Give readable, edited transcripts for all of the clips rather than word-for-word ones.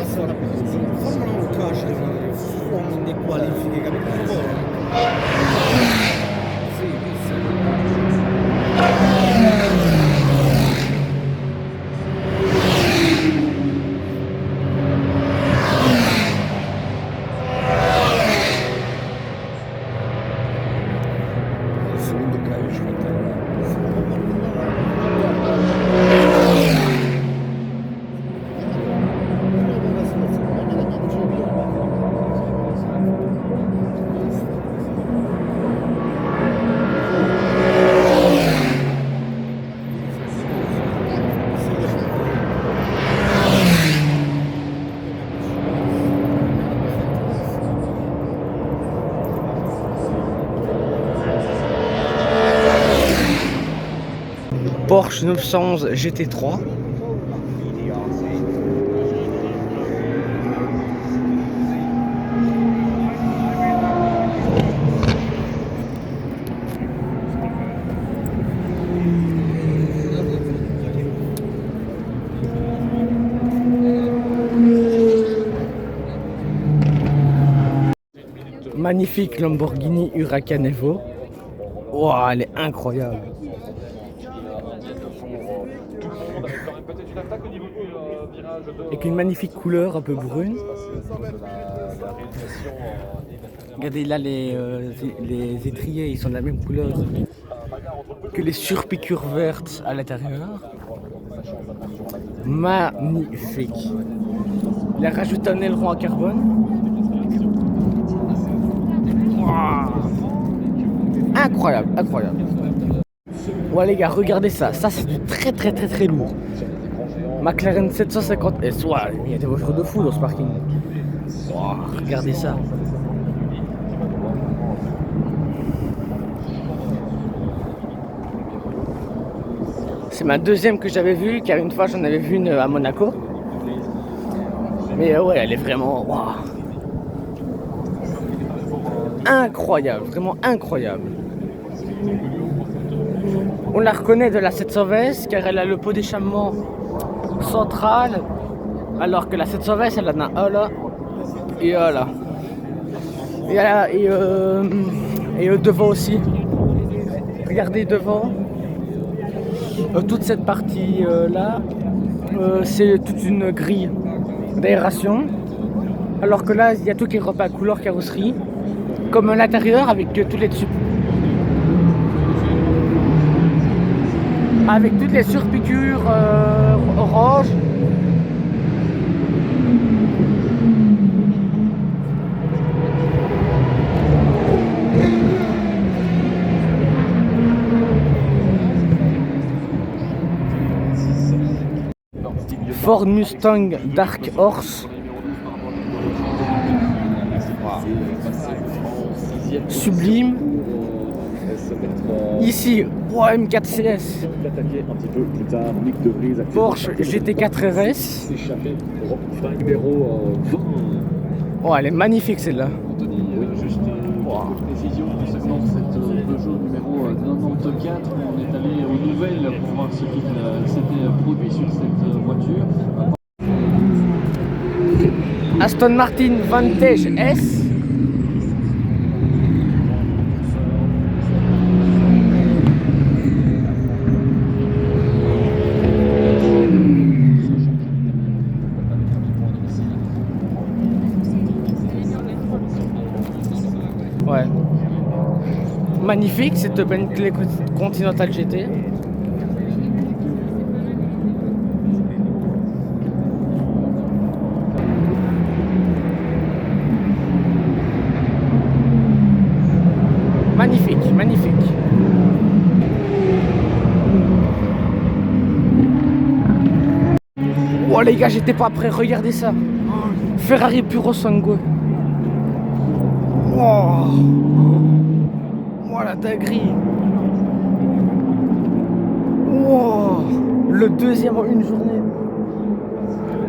adesso ora formano un crash uomini qualifiche, capito? Sì, il secondo crash. Porsche 911 GT3. Magnifique Lamborghini Huracan Evo. Wow, elle est incroyable. Avec une magnifique couleur un peu brune. Regardez là les étriers, ils sont de la même couleur que les surpiqûres vertes à l'intérieur. Magnifique. Il a rajouté un aileron en carbone. Wow. Incroyable, incroyable. Ouais les gars, regardez ça. Ça c'est du très lourd. McLaren 750S. Ouais, il y a des voitures de fou dans ce parking. Wow, regardez ça. C'est ma deuxième que j'avais vue, car une fois j'en avais vu une à Monaco. Mais ouais, elle est vraiment... Wow. Incroyable, vraiment incroyable. On la reconnaît de la 720S car elle a le pot d'échappement central, alors que la 720S elle en a un là et un là. Et devant aussi. Regardez devant. Toute cette partie là, c'est toute une grille d'aération. Alors que là, il y a tout qui est repeint couleur carrosserie. Comme à l'intérieur avec tous les avec toutes les surpiqûres orange. Ford Mustang Dark Horse. Sublime. Ici, M4 CS. Porsche GT4 RS. Oh, elle est magnifique celle-là. Précision concernant cette Peugeot numéro 94, on est allé aux nouvelles pour voir ce qui s'était produit sur cette voiture. Aston Martin Vantage S. Ouais. Magnifique cette Bentley Continental GT. Magnifique, magnifique. Oh les gars, j'étais pas prêt, regardez ça. Ferrari Puro Sangue. Wow. Oh la dinguerie. Wow. Le deuxième en une journée.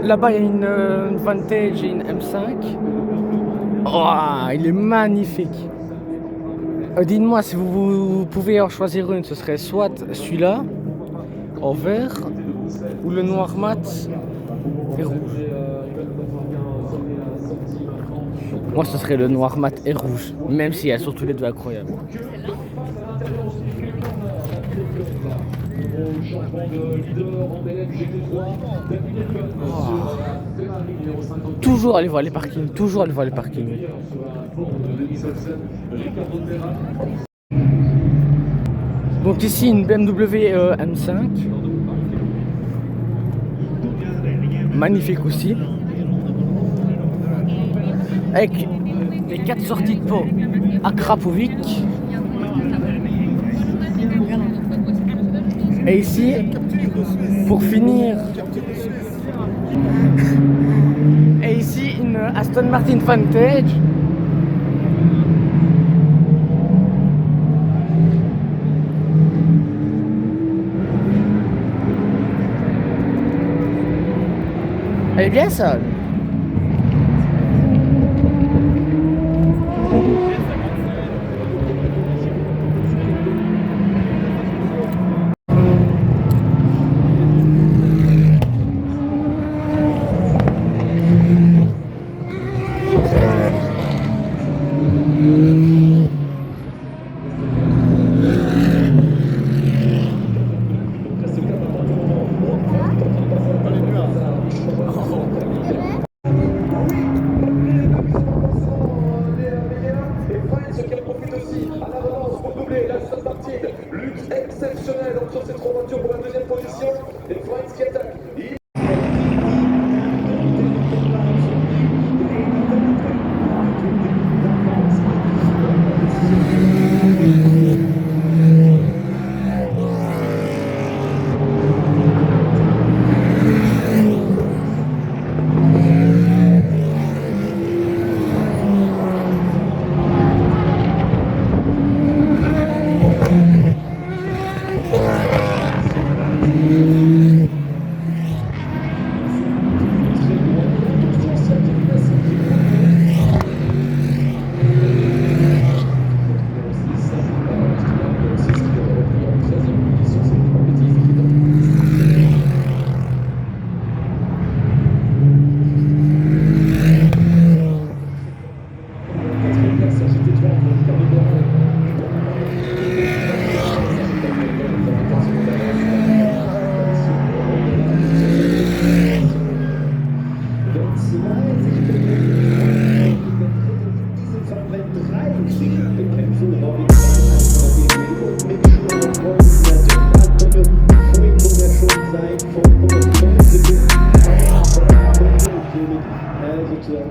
Là-bas il y a une Vantage et une M5. Oh, il est magnifique. Dites-moi si vous pouvez en choisir une, ce serait soit celui-là en vert ou le noir mat et rouge. Moi, ce serait le noir mat et rouge, même si elles sont tous les deux incroyables. Toujours aller voir les parkings, toujours aller voir les parkings. Donc ici une BMW M5. Magnifique aussi. Avec les 4 sorties de pot à Krapovic. Et ici, pour finir, et ici une Aston Martin Vantage. Elle est bien ça. Exceptionnel donc sur ces 3 voitures pour la deuxième position. Et Frenz qui attaque.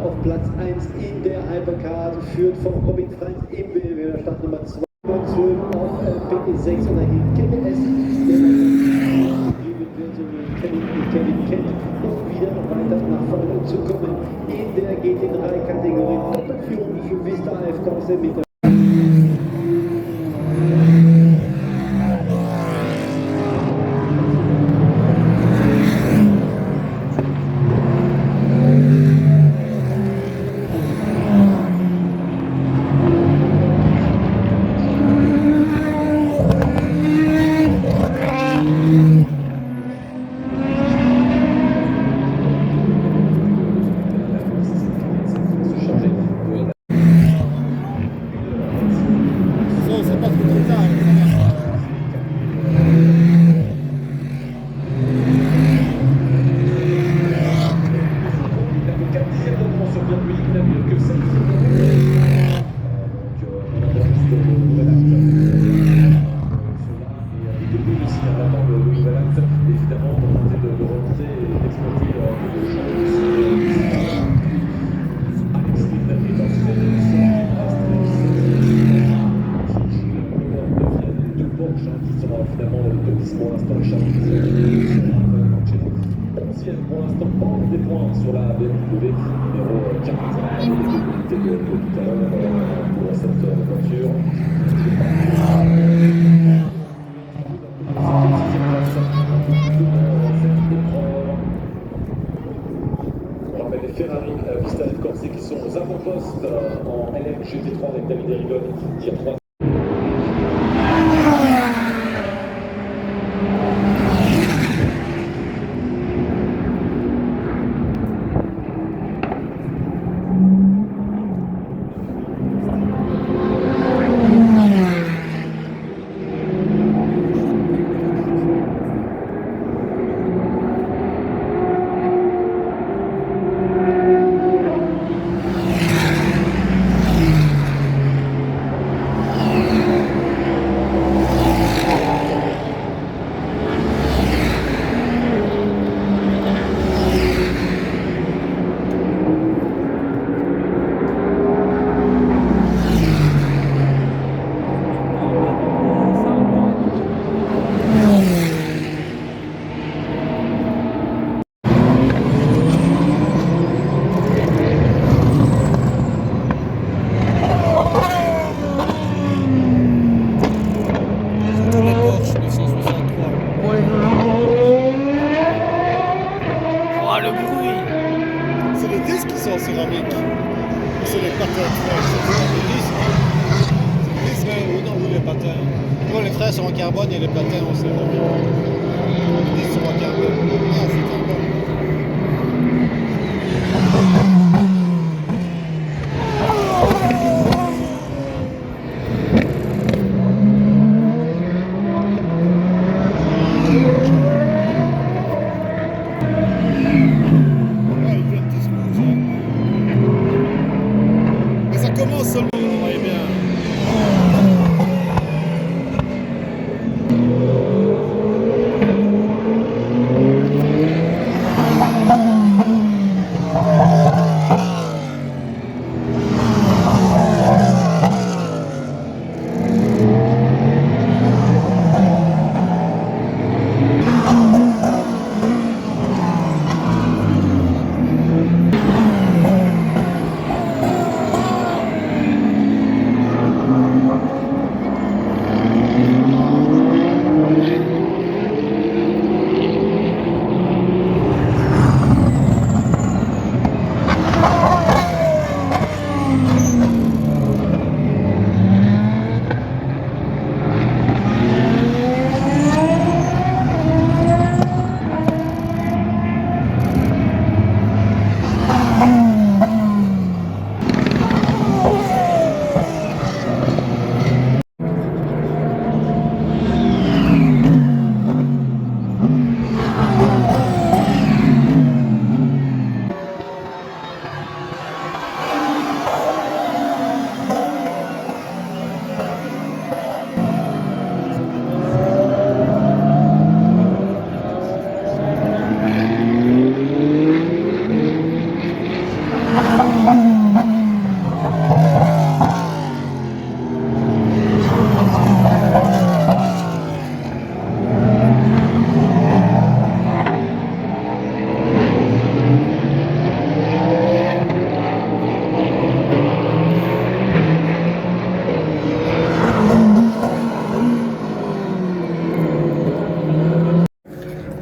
Auf Platz 1 in der Hypercar, führt von Robin Frenz im BMW, der Startnummer 2, 12 auf P6 und dahin KBS, Kevin Kent, um wieder weiter nach vorne zu kommen in der GT3-Kategorie. Doppelführung für Vista AF Corse mit der pour l'instant manque des points sur la BMW numéro 4 de tout à l'heure pour cette voiture. On rappelle les Ferrari Vista F Corse qui sont aux avant-postes en LM GT3 avec David Erigone qui a 3. c'est en céramique. C'est les patins de frein, c'est ou les patins. Moi, les freins sont en carbone et les patins en céramique. Ils sont en carbone. Ah, c'est carbone.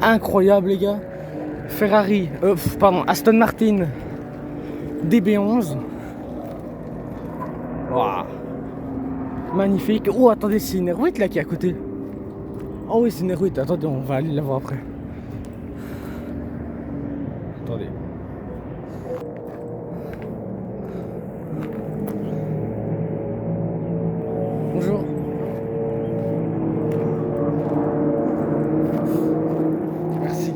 Incroyable les gars. Ferrari, pardon, Aston Martin DB11. Waouh. Magnifique. Oh attendez, c'est une R8 là qui est à côté. Oh oui, c'est une R8. Attendez, on va aller la voir après. Attendez. Bonjour. Merci.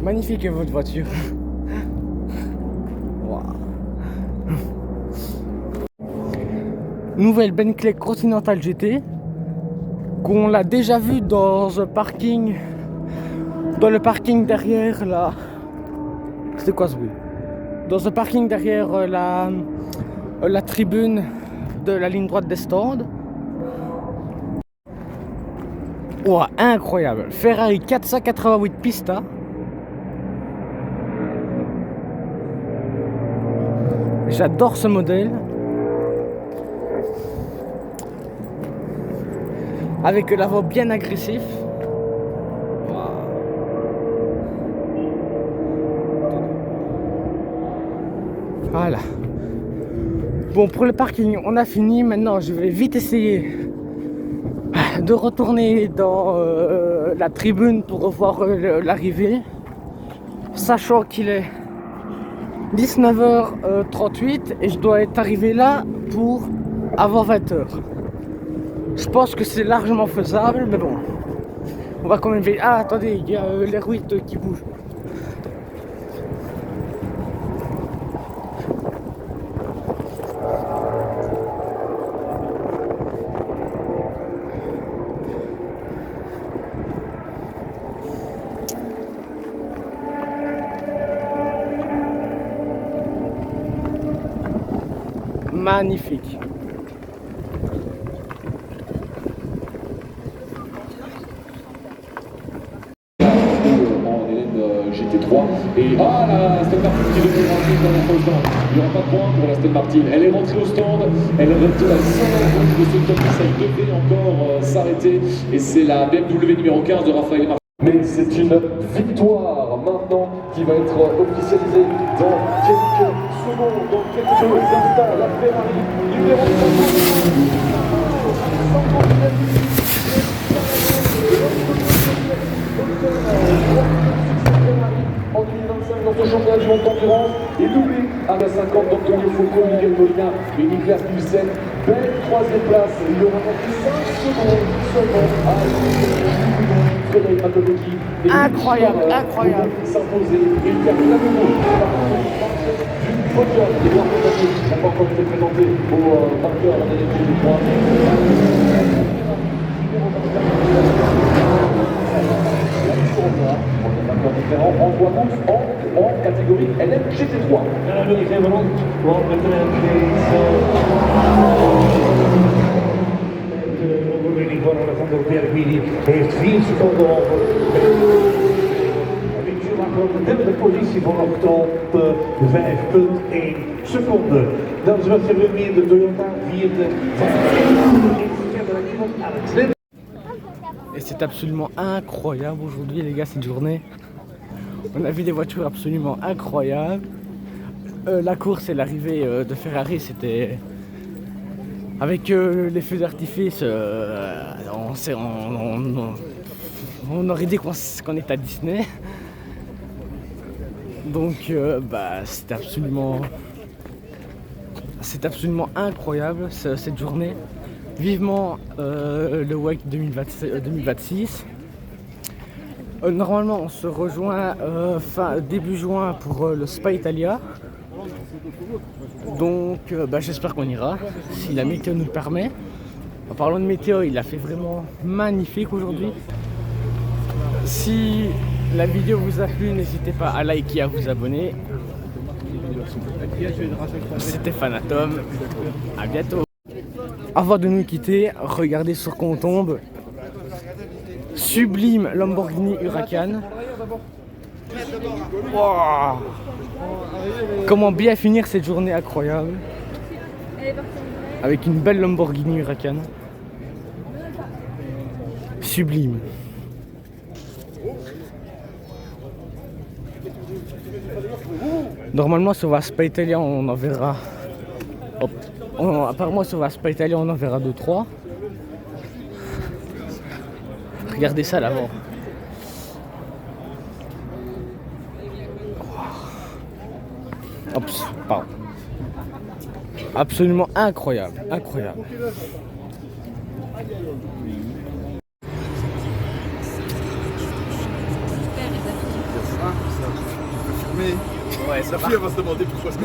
Magnifique votre voiture. Wow. Nouvelle Bentley Continental GT qu'on l'a déjà vu dans un parking, dans le parking derrière la... C'était quoi ce bruit? Dans un parking derrière la tribune de la ligne droite des stands. Wow, incroyable. Ferrari 488 Pista. J'adore ce modèle. Avec l'avant bien agressif. Voilà. Bon, pour le parking, on a fini. Maintenant, je vais vite essayer de retourner dans la tribune pour revoir l'arrivée. Sachant qu'il est 19h38 et je dois être arrivé là pour avant 20h. Je pense que c'est largement faisable, mais bon. On va quand même vérifier. Ah, attendez, il y a l'R8 qui bouge. Magnifique. En GT3 3. Et la Aston Martin qui devait rentrer dans la pause. Il n'y aura pas de point pour la Aston Martin. Elle est rentrée au stand, elle est rentrée à 100 de ce top 10. Elle devait encore s'arrêter. Et c'est la BMW numéro 15 de Raphaël Martin. Mais c'est une victoire maintenant qui va être officialisée dans quelques secondes, dans quelques instants. La Ferrari numéro 3. En 2025 dans ce championnat du monde d'endurance et doublé à la 50 d'Antonio Foucault, Miguel Molina et Niklas Nielsen. Belle troisième place. Il aura manqué 5 secondes seulement à Frédéric Makovici. Incroyable, incroyable. S'imposer et il y a plein de mots du podium. Edouard Montagnier n'a pas encore été présenté au vainqueur de l'année 2003. En voie en catégorie LM GT3. En dan wil ik even rond wat betreft de overwinning van Alessandro Pierguidi. Heeft 4 seconden over. Mick Schumacher op de derde positie vanochtend op 5,1 seconden. Dan is Sebastian Buemi de Toyota vierde. Et c'est absolument incroyable aujourd'hui les gars, cette journée. On a vu des voitures absolument incroyables. La course et l'arrivée de Ferrari, c'était... Avec les feux d'artifice, on aurait dit qu'on était à Disney. Donc c'était absolument incroyable cette journée. Vivement le WEC 2026. Normalement on se rejoint début juin pour le Spa Italia. Donc j'espère qu'on ira, si la météo nous le permet. En parlant de météo, il a fait vraiment magnifique aujourd'hui. Si la vidéo vous a plu, n'hésitez pas à liker et à vous abonner. C'était Fanatom, à bientôt. Avant de nous quitter, regardez sur quoi on tombe. Sublime Lamborghini Huracan. Wow. Comment bien finir cette journée incroyable avec une belle Lamborghini Huracan. Sublime. Normalement sur la Spa Italia on en verra. Apparemment sur la Spa Italia on en verra 2-3. Regardez ça là-bas. Oups, pardon. Absolument incroyable, incroyable. Ouais, Sophie, elle va se demander pourquoi je